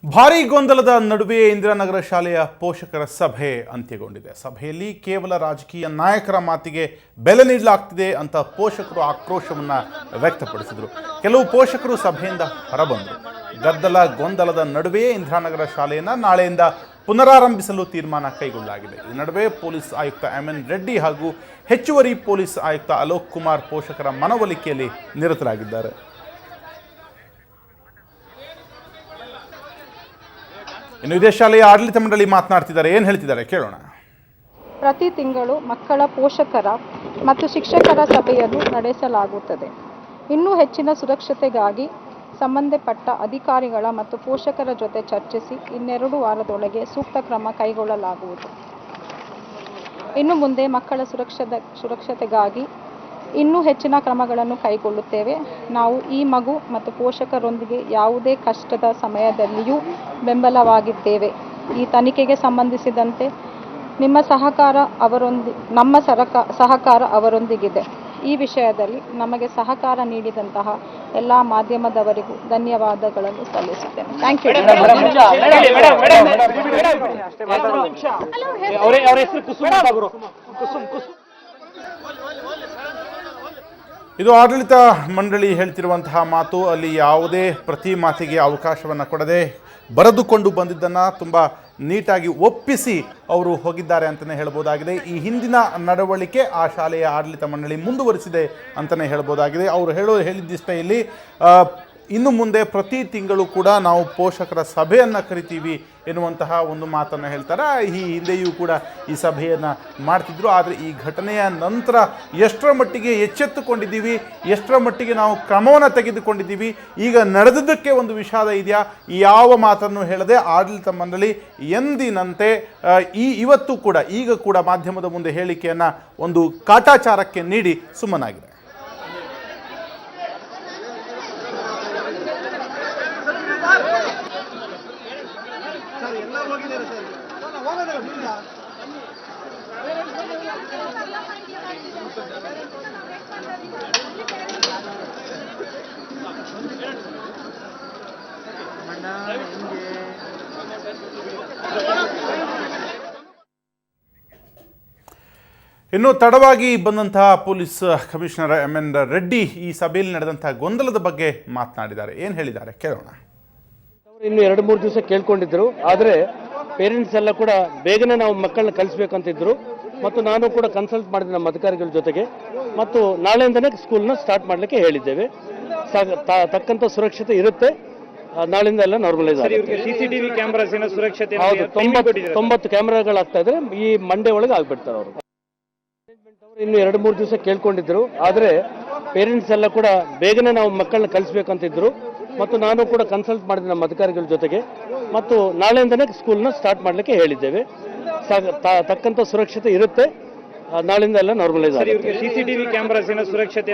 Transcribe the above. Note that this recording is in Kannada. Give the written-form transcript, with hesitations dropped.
ಭಾರೀ ಗೊಂದಲದ ನಡುವೆ ಇಂದಿರಾನಗರ ಶಾಲೆಯ ಪೋಷಕರ ಸಭೆ ಅಂತ್ಯಗೊಂಡಿದೆ. ಸಭೆಯಲ್ಲಿ ಕೇವಲ ರಾಜಕೀಯ ನಾಯಕರ ಮಾತಿಗೆ ಬೆಲೆ ನೀಡಲಾಗ್ತಿದೆ ಅಂತ ಪೋಷಕರು ಆಕ್ರೋಶವನ್ನು ವ್ಯಕ್ತಪಡಿಸಿದರು. ಕೆಲವು ಪೋಷಕರು ಸಭೆಯಿಂದ ಹೊರಬಂದರು. ಗದ್ದಲ ಗೊಂದಲದ ನಡುವೆ ಇಂದಿರಾನಗರ ಶಾಲೆಯನ್ನು ನಾಳೆಯಿಂದ ಪುನರಾರಂಭಿಸಲು ತೀರ್ಮಾನ ಕೈಗೊಳ್ಳಲಾಗಿದೆ. ಈ ನಡುವೆ ಪೊಲೀಸ್ ಆಯುಕ್ತ MN ರೆಡ್ಡಿ ಹಾಗೂ ಹೆಚ್ಚುವರಿ ಪೊಲೀಸ್ ಆಯುಕ್ತ ಅಲೋಕ್ ಕುಮಾರ್ ಪೋಷಕರ ಮನವೊಲಿಕೆಯಲ್ಲಿ ನಿರತರಾಗಿದ್ದಾರೆ. ಇನ್ನು ಇದೇ ಶಾಲೆಯ ಆಡಳಿತ ಮಂಡಳಿ ಮಾತನಾಡ್ತಿದ್ದಾರೆ. ಏನು ಹೇಳ್ತಿದ್ದಾರೆ ಕೇಳೋಣ. ಪ್ರತಿ ತಿಂಗಳು ಮಕ್ಕಳ ಪೋಷಕರ ಮತ್ತು ಶಿಕ್ಷಕರ ಸಭೆಯನ್ನು ನಡೆಸಲಾಗುತ್ತದೆ. ಇನ್ನೂ ಹೆಚ್ಚಿನ ಸುರಕ್ಷತೆಗಾಗಿ ಸಂಬಂಧಪಟ್ಟ ಅಧಿಕಾರಿಗಳ ಮತ್ತು ಪೋಷಕರ ಜೊತೆ ಚರ್ಚಿಸಿ 2 ವಾರದೊಳಗೆ ಸೂಕ್ತ ಕ್ರಮ ಕೈಗೊಳ್ಳಲಾಗುವುದು. ಇನ್ನು ಮುಂದೆ ಮಕ್ಕಳ ಸುರಕ್ಷತೆಗಾಗಿ ಇನ್ನೂ ಹೆಚ್ಚಿನ ಕ್ರಮಗಳನ್ನು ಕೈಗೊಳ್ಳುತ್ತೇವೆ. ನಾವು ಈ ಮಗು ಮತ್ತು ಪೋಷಕರೊಂದಿಗೆ ಯಾವುದೇ ಕಷ್ಟದ ಸಮಯದಲ್ಲಿಯೂ ಬೆಂಬಲವಾಗಿದ್ದೇವೆ. ಈ ತನಿಖೆಗೆ ಸಂಬಂಧಿಸಿದಂತೆ ನಮ್ಮ ಸಹಕಾರ ಅವರೊಂದಿಗಿದೆ. ಈ ವಿಷಯದಲ್ಲಿ ನಮಗೆ ಸಹಕಾರ ನೀಡಿದಂತಹ ಎಲ್ಲ ಮಾಧ್ಯಮದವರಿಗೂ ಧನ್ಯವಾದಗಳನ್ನು ಸಲ್ಲಿಸುತ್ತೇನೆ. Thank you. ಇದು ಆಡಳಿತ ಮಂಡಳಿ ಹೇಳ್ತಿರುವಂತಹ ಮಾತು. ಅಲ್ಲಿ ಯಾವುದೇ ಪ್ರತಿ ಮಾತಿಗೆ ಅವಕಾಶವನ್ನು ಕೊಡದೆ ಬರೆದುಕೊಂಡು ಬಂದಿದ್ದನ್ನು ತುಂಬ ನೀಟಾಗಿ ಒಪ್ಪಿಸಿ ಅವರು ಹೋಗಿದ್ದಾರೆ ಅಂತಲೇ ಹೇಳ್ಬೋದಾಗಿದೆ. ಈ ಹಿಂದಿನ ನಡವಳಿಕೆ ಆ ಶಾಲೆಯ ಆಡಳಿತ ಮಂಡಳಿ ಮುಂದುವರಿಸಿದೆ ಅಂತಲೇ ಹೇಳ್ಬೋದಾಗಿದೆ. ಅವರು ಹೇಳಿದ್ದಿಷ್ಟೇ, ಇಲ್ಲಿ ಇನ್ನು ಮುಂದೆ ಪ್ರತಿ ತಿಂಗಳು ಕೂಡ ನಾವು ಪೋಷಕರ ಸಭೆಯನ್ನು ಕರಿತೀವಿ ಎನ್ನುವಂತಹ ಒಂದು ಮಾತನ್ನು ಹೇಳ್ತಾರೆ. ಈ ಹಿಂದೆಯೂ ಕೂಡ ಈ ಸಭೆಯನ್ನು ಮಾಡ್ತಿದ್ರು. ಆದರೆ ಈ ಘಟನೆಯ ನಂತರ ಎಷ್ಟರ ಮಟ್ಟಿಗೆ ಎಚ್ಚೆತ್ತುಕೊಂಡಿದ್ದೀವಿ, ಎಷ್ಟರ ಮಟ್ಟಿಗೆ ನಾವು ಕ್ರಮವನ್ನು ತೆಗೆದುಕೊಂಡಿದ್ದೀವಿ, ಈಗ ನಡೆದಿದ್ದಕ್ಕೆ ಒಂದು ವಿಷಾದ ಇದೆಯಾ, ಯಾವ ಮಾತನ್ನು ಹೇಳದೆ ಆಡಳಿತ ಮಂಡಳಿ ಎಂದಿನಂತೆ ಈಗ ಕೂಡ ಮಾಧ್ಯಮದ ಮುಂದೆ ಹೇಳಿಕೆಯನ್ನು ಒಂದು ಕಾಟಾಚಾರಕ್ಕೆ ನೀಡಿ ಸುಮ್ಮನಾಗಿದೆ. ಇನ್ನು ತಡವಾಗಿ ಬಂದಂತಹ ಪೊಲೀಸ್ ಕಮಿಷನರ್ MN ರೆಡ್ಡಿ ಈ ಸಭೆಯಲ್ಲಿ ನಡೆದಂತಹ ಗೊಂದಲದ ಬಗ್ಗೆ ಮಾತನಾಡಿದ್ದಾರೆ. ಏನು ಹೇಳಿದ್ದಾರೆ ಕೇಳೋಣ. ಇನ್ನು 2-3 ದಿವಸ ಕೇಳ್ಕೊಂಡಿದ್ರು. ಆದರೆ ಪೇರೆಂಟ್ಸ್ ಎಲ್ಲ ಕೂಡ ಬೇಗನೆ ನಾವು ಮಕ್ಕಳನ್ನ ಕಲಿಸ್ಬೇಕಂತಿದ್ರು. ಮತ್ತು ನಾನು ಕೂಡ ಕನ್ಸಲ್ಟ್ ಮಾಡಿದೆ ನಮ್ಮ ಅಧಿಕಾರಿಗಳ ಜೊತೆಗೆ. ಮತ್ತು ನಾಳೆಯಿಂದನೇ ಸ್ಕೂಲ್ನ ಸ್ಟಾರ್ಟ್ ಮಾಡಲಿಕ್ಕೆ ಹೇಳಿದ್ದೇವೆ. ತಕ್ಕಂಥ ಸುರಕ್ಷತೆ ಇರುತ್ತೆ. ನಾಳಿಂದ ಎಲ್ಲ ನಾರ್ಮಲೈಸ್ ಆಗುತ್ತೆ. CCTV ಕ್ಯಾಮೆರಾಸಿನ ಸುರಕ್ಷತೆ 90 ಕ್ಯಾಮೆರಾಗಳಾಗ್ತಾ ಇದ್ರೆ ಈ ಮಂಡೇ ಒಳಗೆ ಆಗ್ಬಿಡ್ತಾರೆ ಅವರು. ಇನ್ನು 2-3 ದಿವಸ ಕೇಳ್ಕೊಂಡಿದ್ರು. ಆದರೆ ಪೇರೆಂಟ್ಸ್ ಎಲ್ಲ ಕೂಡ ಬೇಗನೆ ನಾವು ಮಕ್ಕಳನ್ನ ಕಲಿಸ್ಬೇಕಂತಿದ್ರು. ಮತ್ತು ನಾನು ಕೂಡ ಕನ್ಸಲ್ಟ್ ಮಾಡಿದೆ ನಮ್ಮ ಅಧಿಕಾರಿಗಳ ಜೊತೆಗೆ. ಮತ್ತು ನಾಳೆಯಿಂದನೇ ಸ್ಕೂಲ್ನ ಸ್ಟಾರ್ಟ್ ಮಾಡಲಿಕ್ಕೆ ಹೇಳಿದ್ದೇವೆ. ತಕ್ಕಂಥ ಸುರಕ್ಷತೆ ಇರುತ್ತೆ. ನಾಳಿಂದ ಎಲ್ಲ ನಾರ್ಮಲೈಸ್ ಆಗುತ್ತೆ. CCTV ಕ್ಯಾಮೆರಾಸಿನ ಸುರಕ್ಷತೆ